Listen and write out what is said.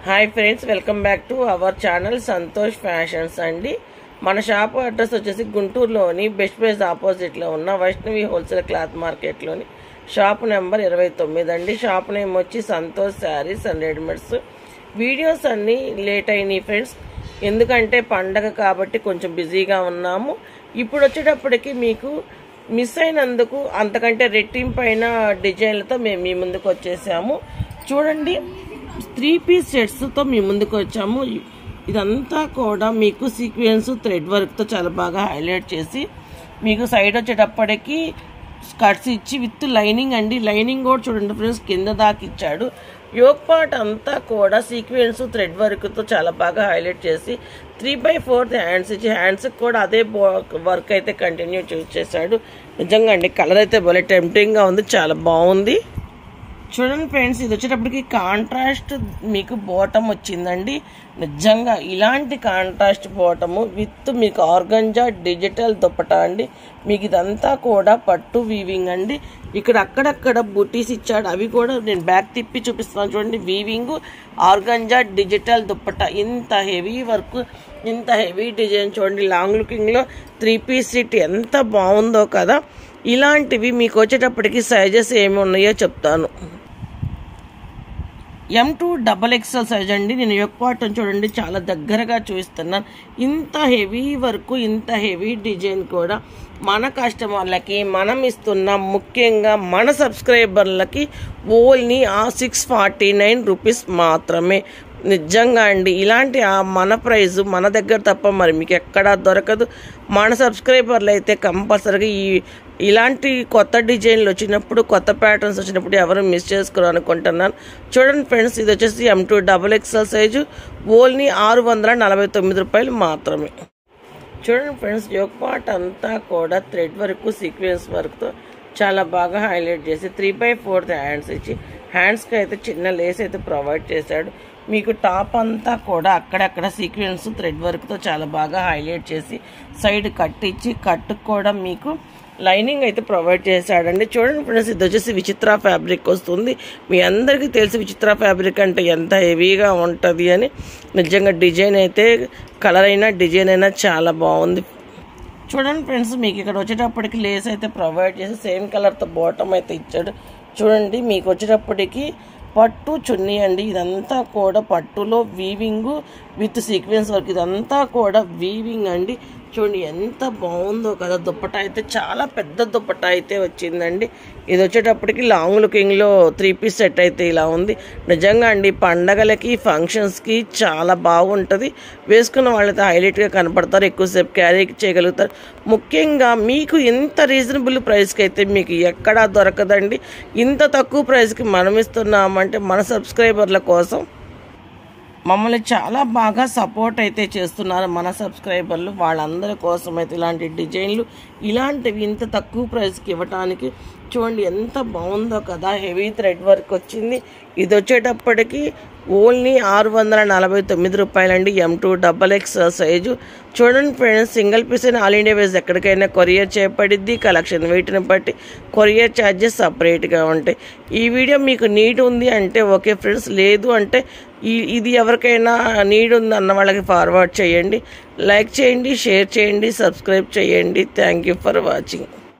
Hi friends, welcome back to our channel Santosh fashions అండి. మన shop address వచ్చేసి గుంటూరులోని బెస్ట్ ప్రైస్ ఆపోజిట్లో ఉన్న వైష్ణవి హోల్సేల్ క్లాత్ మార్కెట్లోని షాప్ నెంబర్ 29 అండి. షాప్ నేమ్ వచ్చి Santosh sarees and readymades. Videos అన్నీ లేట్ అయినాయి ఫ్రెండ్స్, ఎందుకంటే పండగ కాబట్టి కొంచెం బిజీగా ఉన్నాము. ఇప్పుడు వచ్చేటప్పటికి మీకు మిస్ అయినందుకు అంతకంటే రెట్టింపైన డిజైన్లతో మేము మీ ముందుకు వచ్చేసాము. చూడండి, 3 పీస్ సెట్స్తో మీ ముందుకు వచ్చాము. ఇదంతా కూడా మీకు సీక్వెన్స్ థ్రెడ్ వర్క్తో చాలా బాగా హైలైట్ చేసి మీకు సైడ్ వచ్చేటప్పటికి స్కర్ట్స్ ఇచ్చి విత్ లైనింగ్ అండి. లైనింగ్ కూడా చూడండి ఫ్రెండ్స్, కింద దాకా ఇచ్చాడు. యోక్ పార్ట్ అంతా కూడా సీక్వెన్స్ థ్రెడ్ వర్క్తో చాలా బాగా హైలైట్ చేసి 3/4 హ్యాండ్స్ ఇచ్చి హ్యాండ్స్కి కూడా అదే వర్క్ అయితే కంటిన్యూ చేశాడు. నిజంగా అండి, కలర్ అయితే భలే టెంప్టింగ్గా ఉంది, చాలా బాగుంది. చూడండి ఫ్రెండ్స్, ఇది వచ్చేటప్పటికి కాంట్రాస్ట్ మీకు బాటమ్ వచ్చిందండి. నిజంగా ఇలాంటి కాంట్రాస్ట్ బాటము విత్ మీకు ఆర్గంజా డిజిటల్ దుప్పటా అండి. మీకు ఇదంతా కూడా పట్టు వీవింగ్ అండి. ఇక్కడ అక్కడక్కడ బుటీస్ ఇచ్చాడు, అవి కూడా నేను బ్యాక్ తిప్పి చూపిస్తున్నాను. చూడండి, వీవింగ్ ఆర్గంజా డిజిటల్ దుప్పటా. ఇంత హెవీ వర్క్, ఇంత హెవీ డిజైన్ చూడండి. లాంగ్ లుకింగ్లో 3 పీస్ సెట్ ఎంత బాగుందో కదా. ఇలాంటివి మీకు వచ్చేటప్పటికి సైజెస్ ఏమి ఉన్నాయో చెప్తాను. M2XXL సైజ్ అండి. నేను యోక్ పార్ట్ చూడండి చాలా దగ్గరగా చూపిస్తున్నాను. ఇంత హెవీ వర్క్, ఇంత హెవీ డిజైన్ కూడా మన కస్టమర్లకి మనం ఇస్తున్నాం. ముఖ్యంగా మన సబ్స్క్రైబర్లకి ఓన్లీ 649 రూపీస్ మాత్రమే. నిజంగా అండి, ఇలాంటి మన ప్రైజు మన దగ్గర తప్ప మరి మీకు ఎక్కడా దొరకదు. మన సబ్స్క్రైబర్లు అయితే కంపల్సరీగా ఇలాంటి కొత్త డిజైన్లు వచ్చినప్పుడు, కొత్త ప్యాటర్న్స్ వచ్చినప్పుడు ఎవరు మిస్ చేసుకోరు అనుకుంటున్నాను. చూడండి ఫ్రెండ్స్, ఇది వచ్చేసి M2XXL సైజు, ఓన్లీ 649 రూపాయలు మాత్రమే. చూడండి ఫ్రెండ్స్, యోక్ పార్ట్ అంతా కూడా థ్రెడ్ వర్క్ సీక్వెన్స్ వర్క్తో చాలా బాగా హైలైట్ చేసి 3/4 హ్యాండ్స్ ఇచ్చి హ్యాండ్స్కి అయితే చిన్న లేస్ అయితే ప్రొవైడ్ చేశాడు. మీకు టాప్ అంతా కూడా అక్కడక్కడ సీక్వెన్స్ థ్రెడ్ వర్క్తో చాలా బాగా హైలైట్ చేసి సైడ్ కట్ ఇచ్చి కట్టుకు కూడా మీకు లైనింగ్ అయితే ప్రొవైడ్ చేశాడండి. చూడండి ఫ్రెండ్స్, ఇది వచ్చేసి విచిత్ర ఫ్యాబ్రిక్ వస్తుంది. మీ అందరికీ తెలిసి విచిత్ర ఫ్యాబ్రిక్ అంటే ఎంత హెవీగా ఉంటుంది అని. నిజంగా డిజైన్ అయితే కలర్ అయినా డిజైన్ అయినా చాలా బాగుంది. చూడండి ఫ్రెండ్స్, మీకు ఇక్కడ వచ్చేటప్పటికి లేస్ అయితే ప్రొవైడ్ చేసి సేమ్ కలర్తో బాటమ్ అయితే ఇచ్చాడు. చూడండి, మీకు వచ్చేటప్పటికి పట్టు చున్నీ అండి. ఇదంతా కూడా పట్టులో వీవింగ్ విత్ సీక్వెన్స్ వర్క్, ఇదంతా కూడా వీవింగ్ అండి. చూడండి ఎంత బాగుందో కదా. దుప్పటా అయితే చాలా పెద్ద దుప్పటా అయితే వచ్చిందండి. ఇది వచ్చేటప్పటికి లాంగ్ లుకింగ్లో 3 పీస్ సెట్ అయితే ఇలా ఉంది. నిజంగా అండి, పండగలకి ఫంక్షన్స్కి చాలా బాగుంటుంది. వేసుకున్న వాళ్ళైతే హైలైట్గా కనపడతారు, ఎక్కువసేపు క్యారీ చేయగలుగుతారు. ముఖ్యంగా మీకు ఇంత రీజనబుల్ ప్రైస్కి అయితే మీకు ఎక్కడా దొరకదండి. ఇంత తక్కువ ప్రైస్కి మనం ఇస్తున్నామంటే మన సబ్స్క్రైబర్ల కోసం మమ్మల్ని చాలా బాగా సపోర్ట్ అయితే చేస్తున్నారు మన సబ్స్క్రైబర్లు. వాళ్ళందరి కోసం అయితే ఇలాంటి డిజైన్లు, ఇలాంటివి ఇంత తక్కువ ప్రైస్కి ఇవ్వటానికి చూడండి ఎంత బాగుందో కదా. హెవీ థ్రెడ్ వర్క్ వచ్చింది. ఇది వచ్చేటప్పటికి ఓన్లీ 649 రూపాయలండి. M2XXL size. చూడండి ఫ్రెండ్స్, సింగిల్ పీస్ అయినా ఆల్ ఇండియా వైజ్ ఎక్కడికైనా కొరియర్ చేయబడిద్ది. కలెక్షన్ వెయిట్ని బట్టి కొరియర్ ఛార్జెస్ సపరేట్గా ఉంటాయి. ఈ వీడియో మీకు నీడ్ ఉంది అంటే ఓకే ఫ్రెండ్స్, లేదు అంటే ఇది ఎవరికైనా నీడ్ ఉంది అన్న వాళ్ళకి ఫార్వర్డ్ చేయండి. లైక్ చేయండి, షేర్ చేయండి, సబ్స్క్రైబ్ చేయండి. Thank you for watching.